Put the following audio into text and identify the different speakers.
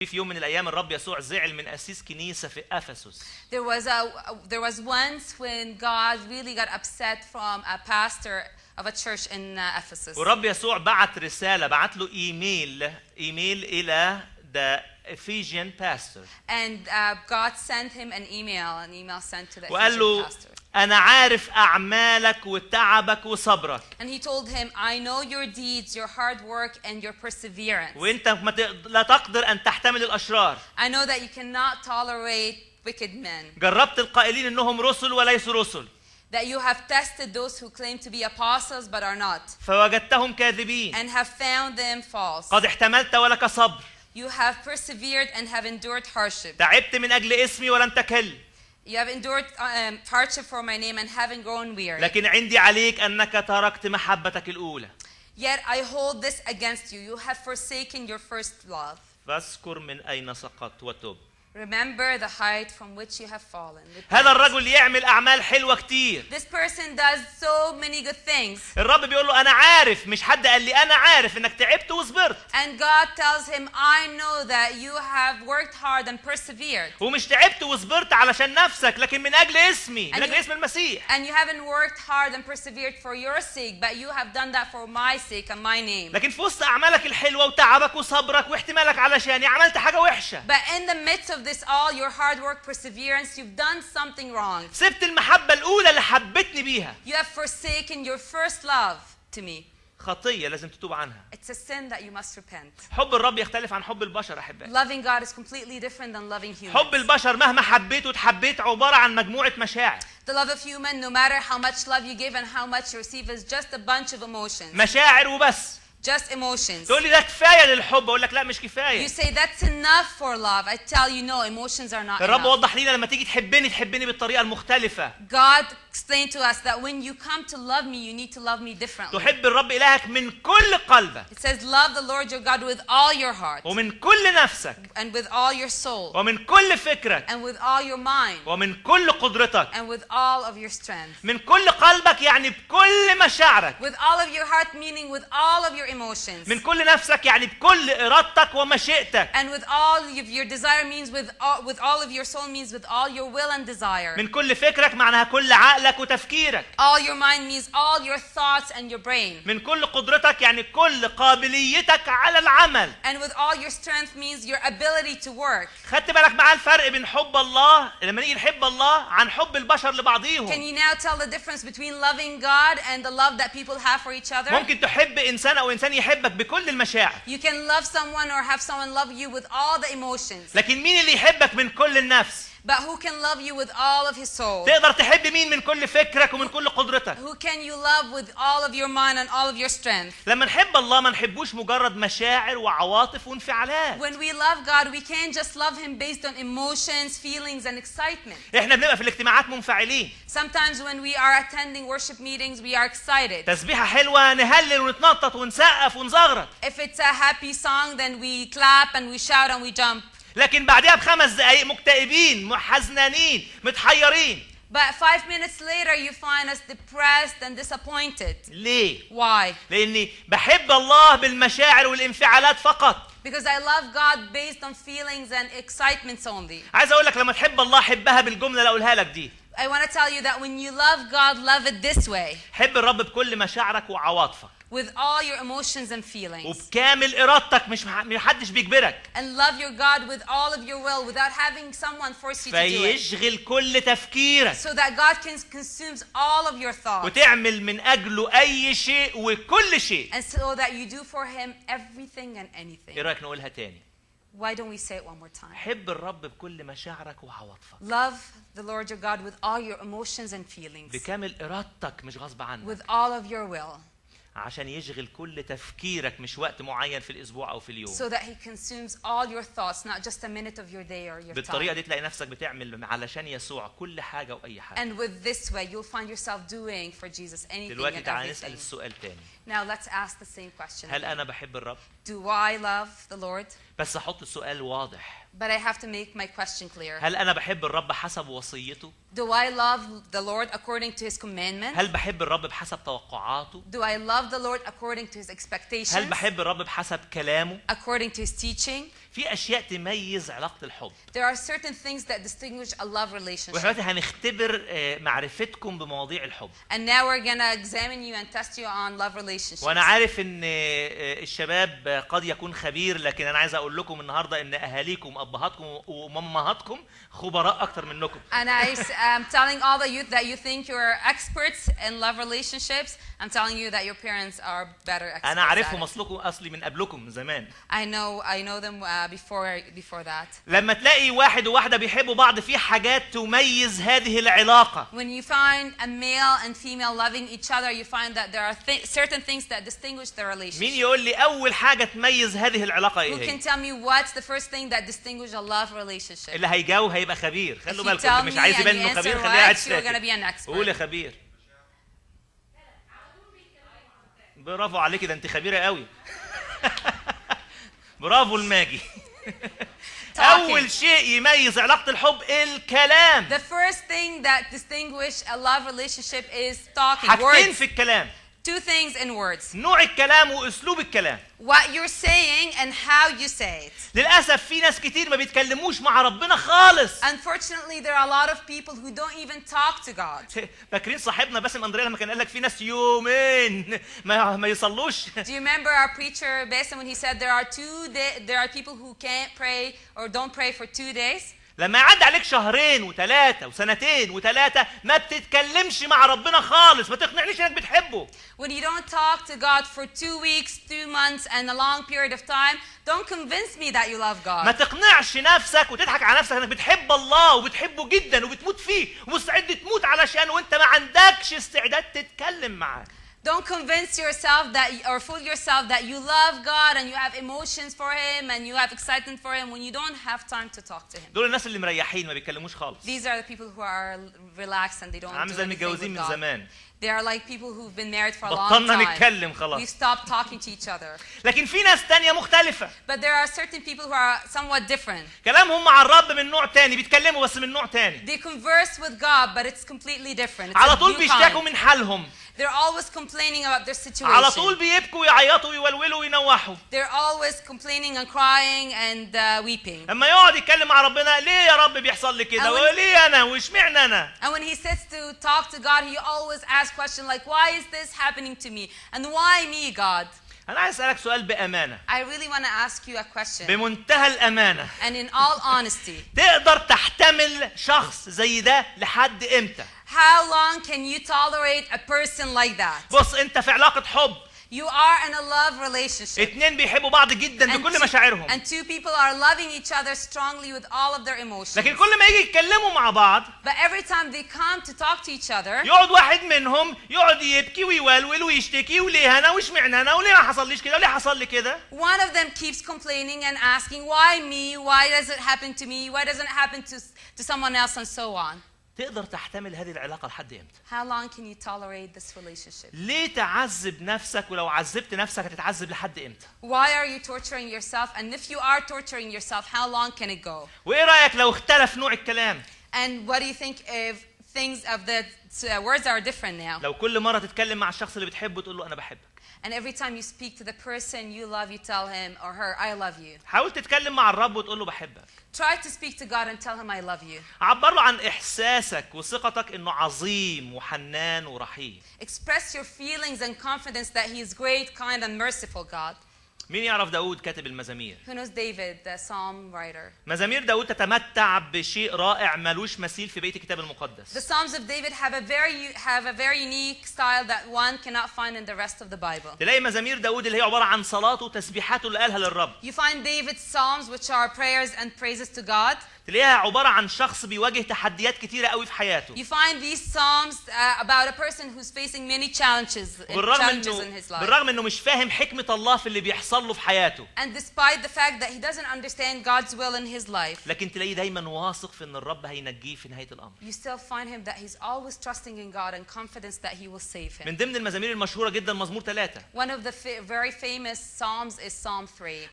Speaker 1: في يوم من الأيام الرب يسوع زعل من أسيس كنيسة في أفسس.
Speaker 2: There was once when God really got upset from a pastor of a church in Ephesus.
Speaker 1: والرب يسوع بعت رسالة، بعت له إيميل إلى the Ephesian pastor.
Speaker 2: And God sent him an email sent to the
Speaker 1: وقال
Speaker 2: Ephesian pastor.
Speaker 1: أنا عارف أعمالك وتعبك وصبرك.
Speaker 2: And he told him, I know your deeds, your hard work, and your perseverance.
Speaker 1: وأنت لا تقدر أن تحتمل الأشرار.
Speaker 2: I know that you cannot tolerate wicked men.
Speaker 1: جربت القائلين إنهم رسل وليسوا رسل.
Speaker 2: That you have tested those who claim to be apostles but are not.
Speaker 1: فوجدتهم كاذبين.
Speaker 2: And have found them false.
Speaker 1: قد احتملت ولك صبر.
Speaker 2: You have persevered and have endured hardship.
Speaker 1: تعبت من أجل اسمي ولم تكل.
Speaker 2: You have endured hardship for my name and haven't grown weary.
Speaker 1: لكن عندي عليك أنك تركت محبتك الأولى.
Speaker 2: Yet I hold this against you. You have forsaken your first love.
Speaker 1: فاذكر من أين سقطت وتب.
Speaker 2: Remember the height from which you have fallen.
Speaker 1: هذا الرجل يعمل أعمال حلوة كتير.
Speaker 2: This person does so many good things.
Speaker 1: الرب بيقول له أنا عارف، مش حد قال لي، أنا عارف إنك تعبت وصبرت.
Speaker 2: And God tells him, I know that you have worked hard and persevered.
Speaker 1: ومش تعبت وصبرت علشان نفسك، لكن من أجل اسمي، من أجل اسم المسيح.
Speaker 2: And you haven't worked hard and persevered for your sake, but you have done that for my sake and my name.
Speaker 1: لكن في وسط أعمالك الحلوة وتعبك وصبرك واحتمالك علشاني عملت حاجة وحشة.
Speaker 2: But in the midst of this all, your hard work, perseverance, you've done something wrong.
Speaker 1: سبت المحبة الأولى اللي حبتني بيها.
Speaker 2: You have forsaken your first love to me.
Speaker 1: خطية لازم تتوب عنها.
Speaker 2: It's a sin that you must repent.
Speaker 1: حب الرب يختلف عن حب البشر أحبائي.
Speaker 2: Loving God is completely different than loving humans.
Speaker 1: حب البشر مهما حبيت وتحبيت عبارة عن مجموعة مشاعر.
Speaker 2: The love of human, no matter how much love you give and how much you receive, is just a bunch of emotions.
Speaker 1: مشاعر وبس.
Speaker 2: Just emotions.
Speaker 1: تقول لي ده كفاية للحب، أقول لك لا مش كفاية.
Speaker 2: You say that's enough for love. I tell you no, emotions are not
Speaker 1: الرب
Speaker 2: enough.
Speaker 1: وضح لينا لما تيجي تحبني بالطريقة المختلفة.
Speaker 2: God explained to us that when you come to love me, you need to love me differently.
Speaker 1: تحب الرب إلهك من كل قلبك.
Speaker 2: It says love the Lord your God with all your heart.
Speaker 1: ومن كل نفسك.
Speaker 2: And with all your soul.
Speaker 1: ومن كل فكرك.
Speaker 2: And with all your mind.
Speaker 1: ومن كل قدرتك.
Speaker 2: And with all of your strength.
Speaker 1: من كل قلبك يعني بكل مشاعرك.
Speaker 2: With all of your heart, meaning with all of your emotions.
Speaker 1: من كل نفسك يعني بكل إرادتك ومشيئتك.
Speaker 2: And with all of your desire means with all of your soul means with all your will and desire.
Speaker 1: من كل فكرك معناها كل عقلك وتفكيرك.
Speaker 2: All your mind means all your thoughts and your brain.
Speaker 1: من كل قدرتك يعني كل قابليتك على العمل.
Speaker 2: And with all your strength means your ability to work.
Speaker 1: خدت بالك معاه الفرق بين حب الله لما نيجي نحب الله عن حب البشر لبعضيهم.
Speaker 2: Can you now tell the difference between loving God and the love that people have for each other?
Speaker 1: ممكن تحب إنسان أو إنسان يحبك بكل المشاعر.
Speaker 2: You can love someone or have someone love you with all the emotions.
Speaker 1: لكن مين اللي يحبك من كل النفس؟
Speaker 2: But who can love you with all of his soul?
Speaker 1: تقدر تحب مين من كل فكرك ومن كل قدرتك؟
Speaker 2: Who can you love with all of your mind and all of your strength?
Speaker 1: لما نحب الله ما نحبوش مجرد مشاعر وعواطف وانفعالات.
Speaker 2: When we love God, we can't just love him based on emotions, feelings and excitement.
Speaker 1: احنا بنبقى في الاجتماعات منفعلين.
Speaker 2: Sometimes when we are attending worship meetings, we are excited.
Speaker 1: تسبيحة حلوة نهلل ونتنطط ونسقف ونزغرط.
Speaker 2: If it's a happy song, then we clap and we shout and we jump.
Speaker 1: لكن بعدها ب5 دقايق مكتئبين، حزنانين، متحيرين.
Speaker 2: But 5 minutes later, you find us depressed and disappointed.
Speaker 1: ليه؟
Speaker 2: Why?
Speaker 1: لأني بحب الله بالمشاعر والانفعالات فقط.
Speaker 2: Because I love God based on feelings and excitements only.
Speaker 1: عايز أقول لك لما تحب الله حبها بالجملة اللي أقولها لك دي.
Speaker 2: I want to tell you that when you love God, love it this way.
Speaker 1: حب الرب بكل مشاعرك وعواطفك.
Speaker 2: With all your emotions and feelings.
Speaker 1: وبكامل إرادتك، مش محدش بيجبرك.
Speaker 2: And love your God with all of your will without having someone force you to do it.
Speaker 1: فيشغل كل تفكيرك.
Speaker 2: So that God consumes all of your thoughts.
Speaker 1: وتعمل من أجله أي شيء وكل شيء.
Speaker 2: And so that you do for him everything and anything.
Speaker 1: إيه رأيك نقولها تاني؟
Speaker 2: Why don't we say it one more time?
Speaker 1: حب الرب بكل مشاعرك وعواطفك.
Speaker 2: Love the Lord your God with all your emotions and feelings.
Speaker 1: بكامل إرادتك مش غصب عنك.
Speaker 2: With all of your will.
Speaker 1: عشان يشغل كل تفكيرك مش وقت معين في الأسبوع أو في اليوم.
Speaker 2: So that he consumes all your thoughts, not just a minute of your day or your time.
Speaker 1: بالطريقة دي تلاقي نفسك بتعمل علشان يسوع كل حاجة وأي حاجة.
Speaker 2: And with this way, you'll find yourself doing for Jesus anything
Speaker 1: دلوقتي
Speaker 2: and
Speaker 1: تعالى نسأل
Speaker 2: everything.
Speaker 1: السؤال تاني.
Speaker 2: Now let's ask the same question.
Speaker 1: هل أنا بحب الرب؟
Speaker 2: Do I love the Lord?
Speaker 1: بس أحط السؤال واضح.
Speaker 2: But I have to make my question clear.
Speaker 1: هل أنا بحب الرب حسب وصيته؟
Speaker 2: Do I love the Lord according to his commandments?
Speaker 1: هل بحب الرب بحسب توقعاته؟
Speaker 2: Do I love the Lord according to his expectations?
Speaker 1: هل بحب الرب بحسب كلامه؟
Speaker 2: According to his teaching?
Speaker 1: في اشياء تميز علاقه الحب.
Speaker 2: There are certain things that distinguish a love relationship.
Speaker 1: ودلوقتي هنختبر معرفتكم بمواضيع الحب.
Speaker 2: And now we're gonna examine you and test you on love relationships.
Speaker 1: وانا عارف ان الشباب قد يكون خبير، لكن انا عايز اقول لكم النهارده ان اهاليكم وابهاتكم ومامهاتكم خبراء اكتر منكم.
Speaker 2: And I'm telling all the youth that you think you're experts in love relationships. I'm telling you that your parents are better experts.
Speaker 1: انا عارفهم اصلي من قبلكم من زمان.
Speaker 2: I know them before that.
Speaker 1: لما تلاقي واحد وواحده بيحبوا بعض في حاجات تميز هذه العلاقه.
Speaker 2: When you find a male and female loving each other, you find that there are certain things that distinguish their relationship.
Speaker 1: مين يقول لي اول حاجه تميز هذه العلاقه ايه هي؟
Speaker 2: Who can tell me what's the first thing that distinguishes a love relationship?
Speaker 1: اللي هيجاوب هيبقى خبير. خلوا بالكم، مش عايز يبان انه خبير، خليه قاعد ساكت. قول يا خبير. برافو عليكي، ده انت خبيره قوي. برافو الماجي. أول شيء يميز علاقة الحب الكلام.
Speaker 2: The first thing that distinguishes a love relationship is talking.
Speaker 1: حاجتين في الكلام.
Speaker 2: Two things in words.
Speaker 1: نوع الكلام وأسلوب الكلام.
Speaker 2: What you're saying and how you say it.
Speaker 1: للأسف في ناس كتير ما بيتكلموش مع ربنا خالص.
Speaker 2: Unfortunately, there are a lot of people who don't even talk to God.
Speaker 1: فاكرين صاحبنا باسم أندريا لما كان قال لك في ناس يومين ما يصلوش؟
Speaker 2: Do you remember our preacher Basim when he said there are people who can't pray or don't pray for 2 days?
Speaker 1: لما يعدي عليك شهرين وثلاثة وسنتين وثلاثة ما بتتكلمش مع ربنا خالص، ما تقنعنيش انك بتحبه.
Speaker 2: When you don't talk to God for 2 weeks, 2 months and a long period of time, don't convince me that you love God.
Speaker 1: ما تقنعش نفسك وتضحك على نفسك انك بتحب الله وبتحبه جدا وبتموت فيه ومستعد تموت علشان وانت ما عندكش استعداد تتكلم معاه.
Speaker 2: Don't convince yourself that or fool yourself that you love God and you have emotions for Him and you have excitement for Him when you don't have time to talk to Him.
Speaker 1: دول الناس اللي مريحين ما بيتكلموش خالص.
Speaker 2: These are the people who are relaxed and they don't do anything with
Speaker 1: من زمان.
Speaker 2: They are like people who've been married for a long
Speaker 1: بطلنا
Speaker 2: time.
Speaker 1: نتكلم خلاص.
Speaker 2: We stopped talking to each other.
Speaker 1: لكن في ناس تانية مختلفة.
Speaker 2: But there are certain people who are somewhat different.
Speaker 1: كلامهم مع الرب من نوع تاني، بيتكلموا بس من نوع تاني.
Speaker 2: They converse with God, but it's completely different.
Speaker 1: على طول بيشتكوا من حالهم.
Speaker 2: They're always complaining about their situation.
Speaker 1: على طول بيبكوا ويعيطوا ويولولوا وينوحوا.
Speaker 2: They're always complaining and crying and weeping.
Speaker 1: لما يقعد يتكلم مع ربنا، ليه يا رب بيحصل لي كده؟ وليه أنا؟ واشمعنى أنا؟
Speaker 2: And when he sits to talk to God, he always asks questions like, why is this happening to me? And why me, God?
Speaker 1: أنا عايز أسألك سؤال بأمانة.
Speaker 2: I really want to ask you a question.
Speaker 1: بمنتهى الأمانة.
Speaker 2: And in all honesty.
Speaker 1: تقدر تحتمل شخص زي ده لحد إمتى؟
Speaker 2: How long can you tolerate a person like that?
Speaker 1: بص أنت في علاقة حب.
Speaker 2: You are in a love relationship.
Speaker 1: اتنين بيحبوا بعض جدا بكل مشاعرهم.
Speaker 2: And two people are loving each other strongly with all of their emotions.
Speaker 1: لكن كل ما يجي يتكلموا مع بعض.
Speaker 2: But every time they come to talk to each other.
Speaker 1: يقعد واحد منهم يقعد يبكي ويولول ويشتكي وليه أنا واشمعنى أنا وليه ما حصليش كده وليه حصل لي كده.
Speaker 2: One of them keeps complaining and asking why me? Why does it happen to me? Why doesn't it happen to someone else and so on?
Speaker 1: تقدر تحتمل هذه العلاقة لحد امتى؟
Speaker 2: How long can you tolerate this relationship?
Speaker 1: ليه تعذب نفسك ولو عذبت نفسك هتتعذب لحد امتى؟
Speaker 2: Why are you torturing yourself? And if you are torturing yourself, how long can it go?
Speaker 1: وإيه رأيك لو اختلف نوع الكلام؟
Speaker 2: And what do you think if things of the words are different now?
Speaker 1: لو كل مرة تتكلم مع الشخص اللي بتحبه تقول له أنا بحبك.
Speaker 2: And every time you speak to the person you love, you tell him or her, I love you.
Speaker 1: حاول تتكلم مع الرب وتقول له بحبك.
Speaker 2: Try to speak to God and tell him I love you.
Speaker 1: عبر له عن إحساسك وثقتك إنه عظيم وحنان ورحيم.
Speaker 2: Express your feelings and confidence that he is great, kind and merciful God.
Speaker 1: مين يعرف داود كاتب المزامير؟
Speaker 2: Who knows David, the psalm writer?
Speaker 1: مزامير داود تتمتع بشيء رائع ملوش مثيل في بقية الكتاب المقدس.
Speaker 2: The Psalms of David have a very unique style that one cannot find in the rest of the Bible.
Speaker 1: تلاقي مزامير داود اللي هي عبارة عن صلاته وتسبيحاته اللي قالها للرب.
Speaker 2: You find David's psalms which are prayers and praises to God.
Speaker 1: تلاقيها عبارة عن شخص بيواجه تحديات كتيرة قوي في حياته.
Speaker 2: You find these psalms about a person who's facing many challenges in his life.
Speaker 1: بالرغم إنه مش فاهم حكمة الله في اللي بيحصل له في حياته.
Speaker 2: And despite the fact that he doesn't understand God's will in his life.
Speaker 1: لكن تلاقيه دايما واثق في إن الرب هينجيه في نهاية الأمر.
Speaker 2: You still find him that he's always trusting in God and confidence that he will save him.
Speaker 1: من ضمن المزامير المشهورة جدا مزمور 3.
Speaker 2: One of the very famous psalms is Psalm 3.